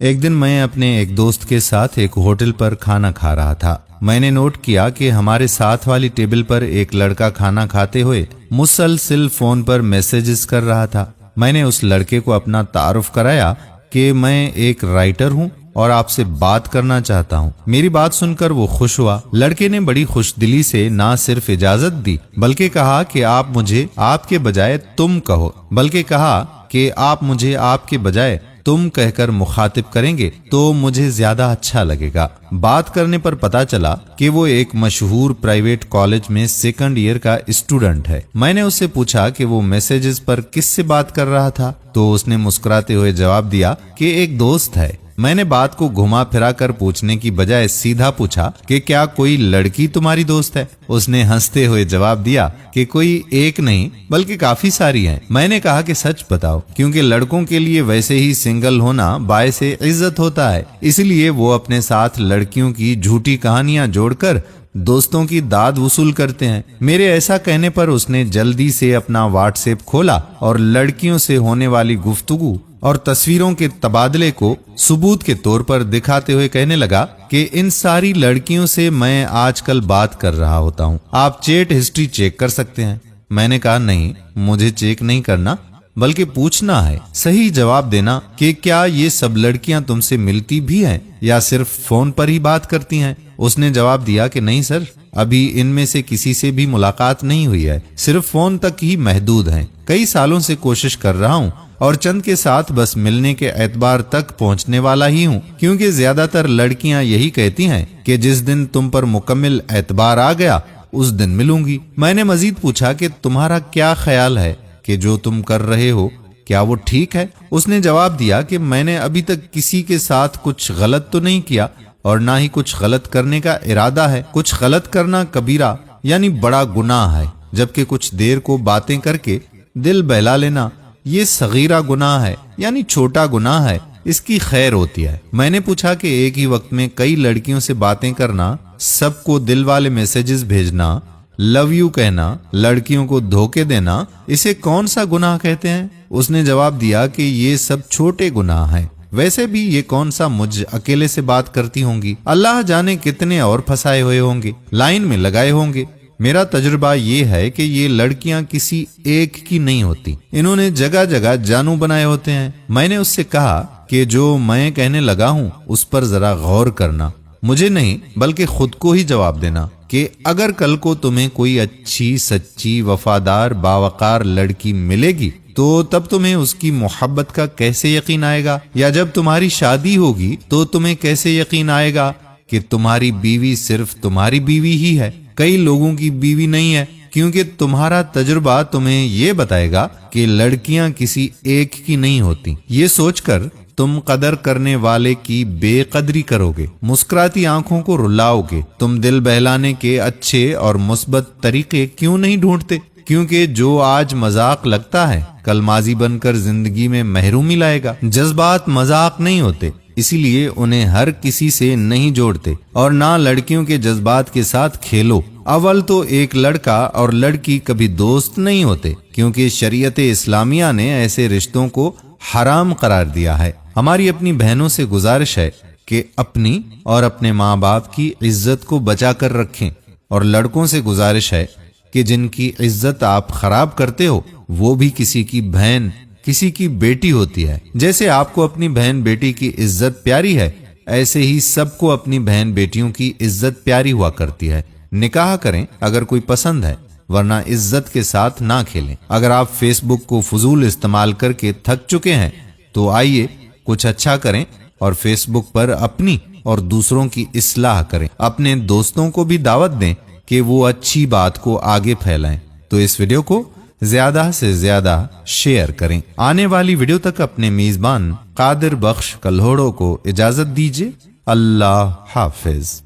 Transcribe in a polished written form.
ایک دن میں اپنے ایک دوست کے ساتھ ایک ہوٹل پر کھانا کھا رہا تھا۔ میں نے نوٹ کیا کہ ہمارے ساتھ والی ٹیبل پر ایک لڑکا کھانا کھاتے ہوئے مسلسل فون پر میسیجز کر رہا تھا۔ میں نے اس لڑکے کو اپنا تعارف کرایا کہ میں ایک رائٹر ہوں اور آپ سے بات کرنا چاہتا ہوں۔ میری بات سن کر وہ خوش ہوا۔ لڑکے نے بڑی خوش دلی سے نہ صرف اجازت دی بلکہ کہا کہ آپ مجھے آپ کے بجائے تم کہو، تم کہہ کر مخاطب کریں گے تو مجھے زیادہ اچھا لگے گا۔ بات کرنے پر پتا چلا کہ وہ ایک مشہور پرائیویٹ کالج میں سیکنڈ ایئر کا اسٹوڈنٹ ہے۔ میں نے اس سے پوچھا کہ وہ میسیجز پر کس سے بات کر رہا تھا تو اس نے مسکراتے ہوئے جواب دیا کہ ایک دوست ہے۔ میں نے بات کو گھما پھرا کر پوچھنے کی بجائے سیدھا پوچھا کہ کیا کوئی لڑکی تمہاری دوست ہے؟ اس نے ہنستے ہوئے جواب دیا کہ کوئی ایک نہیں بلکہ کافی ساری ہیں۔ میں نے کہا کہ سچ بتاؤ، کیونکہ لڑکوں کے لیے ویسے ہی سنگل ہونا باعث عزت ہوتا ہے، اس لیے وہ اپنے ساتھ لڑکیوں کی جھوٹی کہانیاں جوڑ کر دوستوں کی داد وصول کرتے ہیں۔ میرے ایسا کہنے پر اس نے جلدی سے اپنا واٹس ایپ کھولا اور لڑکیوں سے ہونے والی گفتگو اور تصویروں کے تبادلے کو ثبوت کے طور پر دکھاتے ہوئے کہنے لگا کہ ان ساری لڑکیوں سے میں آج کل بات کر رہا ہوتا ہوں، آپ چیٹ ہسٹری چیک کر سکتے ہیں۔ میں نے کہا نہیں، مجھے چیک نہیں کرنا بلکہ پوچھنا ہے، صحیح جواب دینا کہ کیا یہ سب لڑکیاں تم سے ملتی بھی ہیں یا صرف فون پر ہی بات کرتی ہیں؟ اس نے جواب دیا کہ نہیں سر، ابھی ان میں سے کسی سے بھی ملاقات نہیں ہوئی ہے، صرف فون تک ہی محدود ہیں۔ کئی سالوں سے کوشش کر رہا ہوں اور چند کے ساتھ بس ملنے کے اعتبار تک پہنچنے والا ہی ہوں، کیونکہ زیادہ تر لڑکیاں یہی کہتی ہیں کہ جس دن تم پر مکمل اعتبار آ گیا اس دن ملوں گی۔ میں نے مزید پوچھا کہ تمہارا کیا خیال ہے کہ جو تم کر رہے ہو کیا وہ ٹھیک ہے؟ اس نے جواب دیا کہ میں نے ابھی تک کسی کے ساتھ کچھ غلط تو نہیں کیا اور نہ ہی کچھ غلط کرنے کا ارادہ ہے۔ کچھ غلط کرنا کبیرہ یعنی بڑا گناہ ہے، جبکہ کچھ دیر کو باتیں کر کے دل بہلا لینا یہ صغیرہ گناہ ہے یعنی چھوٹا گناہ ہے، اس کی خیر ہوتی ہے۔ میں نے پوچھا کہ ایک ہی وقت میں کئی لڑکیوں سے باتیں کرنا، سب کو دل والے میسیجز بھیجنا، لو یو کہنا، لڑکیوں کو دھوکے دینا، اسے کون سا گناہ کہتے ہیں؟ اس نے جواب دیا کہ یہ سب چھوٹے گناہ ہیں، ویسے بھی یہ کون سا مجھ اکیلے سے بات کرتی ہوں گی، اللہ جانے کتنے اور پھنسائے ہوئے ہوں گے، لائن میں لگائے ہوں گے۔ میرا تجربہ یہ ہے کہ یہ لڑکیاں کسی ایک کی نہیں ہوتی، انہوں نے جگہ جگہ جانو بنائے ہوتے ہیں۔ میں نے اس سے کہا کہ جو میں کہنے لگا ہوں اس پر ذرا غور کرنا، مجھے نہیں بلکہ خود کو ہی جواب دینا کہ اگر کل کو تمہیں کوئی اچھی سچی وفادار باوقار لڑکی ملے گی تو تب تمہیں اس کی محبت کا کیسے یقین آئے گا؟ یا جب تمہاری شادی ہوگی تو تمہیں کیسے یقین آئے گا کہ تمہاری بیوی صرف تمہاری بیوی ہی ہے، کئی لوگوں کی بیوی نہیں ہے؟ کیونکہ تمہارا تجربہ تمہیں یہ بتائے گا کہ لڑکیاں کسی ایک کی نہیں ہوتی۔ یہ سوچ کر تم قدر کرنے والے کی بے قدری کرو گے، مسکراتی آنکھوں کو رلاؤ گے۔ تم دل بہلانے کے اچھے اور مثبت طریقے کیوں نہیں ڈھونڈتے؟ کیونکہ جو آج مذاق لگتا ہے کل ماضی بن کر زندگی میں محرومی لائے گا۔ جذبات مذاق نہیں ہوتے، اسی لیے انہیں ہر کسی سے نہیں جوڑتے، اور نہ لڑکیوں کے جذبات کے ساتھ کھیلو۔ اول تو ایک لڑکا اور لڑکی کبھی دوست نہیں ہوتے، کیونکہ شریعت اسلامیہ نے ایسے رشتوں کو حرام قرار دیا ہے۔ ہماری اپنی بہنوں سے گزارش ہے کہ اپنی اور اپنے ماں باپ کی عزت کو بچا کر رکھیں، اور لڑکوں سے گزارش ہے کہ جن کی عزت آپ خراب کرتے ہو وہ بھی کسی کی بہن، کسی کی بیٹی ہوتی ہے۔ جیسے آپ کو اپنی بہن بیٹی کی عزت پیاری ہے، ایسے ہی سب کو اپنی بہن بیٹیوں کی عزت پیاری ہوا کرتی ہے۔ نکاح کریں اگر کوئی پسند ہے، ورنہ عزت کے ساتھ نہ کھیلیں۔ اگر آپ فیس بک کو فضول استعمال کر کے تھک چکے ہیں تو آئیے کچھ اچھا کریں اور فیس بک پر اپنی اور دوسروں کی اصلاح کریں۔ اپنے دوستوں کو بھی دعوت دیں کہ وہ اچھی بات کو آگے پھیلائیں۔ تو اس ویڈیو کو زیادہ سے زیادہ شیئر کریں۔ آنے والی ویڈیو تک اپنے میزبان قادر بخش کلہوڑو کو اجازت دیجیے۔ اللہ حافظ۔